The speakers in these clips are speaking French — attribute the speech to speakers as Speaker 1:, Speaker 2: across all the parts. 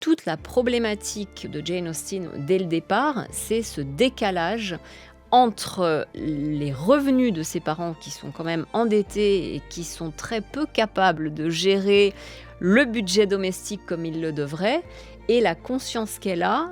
Speaker 1: Toute la problématique de Jane Austen dès le départ, c'est ce décalage entre les revenus de ses parents qui sont quand même endettés et qui sont très peu capables de gérer le budget domestique comme ils le devraient, et la conscience qu'elle a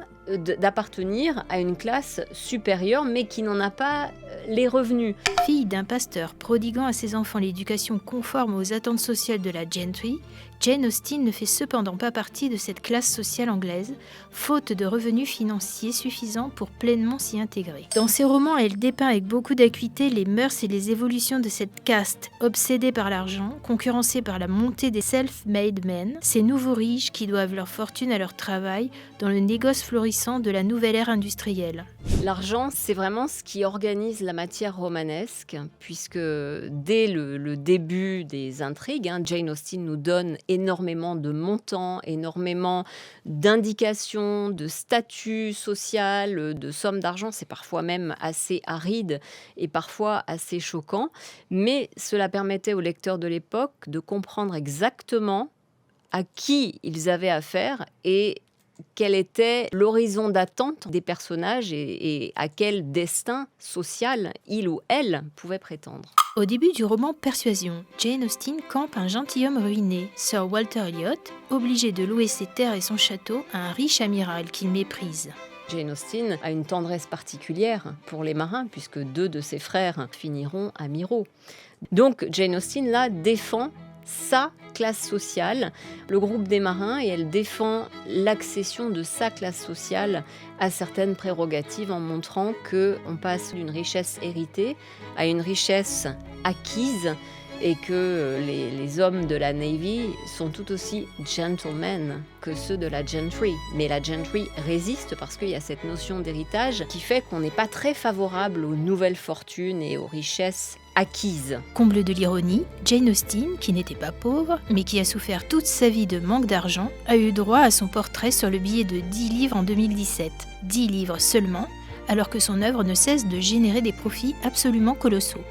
Speaker 1: d'appartenir à une classe supérieure mais qui n'en a pas les revenus.
Speaker 2: Fille d'un pasteur prodiguant à ses enfants l'éducation conforme aux attentes sociales de la gentry, Jane Austen ne fait cependant pas partie de cette classe sociale anglaise, faute de revenus financiers suffisants pour pleinement s'y intégrer. Dans ses romans, elle dépeint avec beaucoup d'acuité les mœurs et les évolutions de cette caste, obsédée par l'argent, concurrencée par la montée des self-made men, ces nouveaux riches qui doivent leur fortune à leur travail dans le négoce florissant de la nouvelle ère industrielle.
Speaker 1: L'argent, c'est vraiment ce qui organise la matière romanesque, puisque dès le début des intrigues, Jane Austen nous donne énormément de montants, énormément d'indications, de statut social, de sommes d'argent. C'est parfois même assez aride et parfois assez choquant, mais cela permettait aux lecteurs de l'époque de comprendre exactement à qui ils avaient affaire et quel était l'horizon d'attente des personnages et à quel destin social il ou elle pouvait prétendre.
Speaker 2: Au début du roman Persuasion, Jane Austen campe un gentilhomme ruiné, Sir Walter Elliot, obligé de louer ses terres et son château à un riche amiral qu'il méprise.
Speaker 1: Jane Austen a une tendresse particulière pour les marins, puisque 2 de ses frères finiront amiraux. Donc Jane Austen, là, défend sa classe sociale, le groupe des marins, et elle défend l'accession de sa classe sociale à certaines prérogatives en montrant qu'on passe d'une richesse héritée à une richesse acquise et que les hommes de la Navy sont tout aussi gentlemen que ceux de la gentry. Mais la gentry résiste parce qu'il y a cette notion d'héritage qui fait qu'on n'est pas très favorable aux nouvelles fortunes et aux richesses acquises.
Speaker 2: Comble de l'ironie, Jane Austen, qui n'était pas pauvre, mais qui a souffert toute sa vie de manque d'argent, a eu droit à son portrait sur le billet de 10 livres en 2017. 10 livres seulement, alors que son œuvre ne cesse de générer des profits absolument colossaux.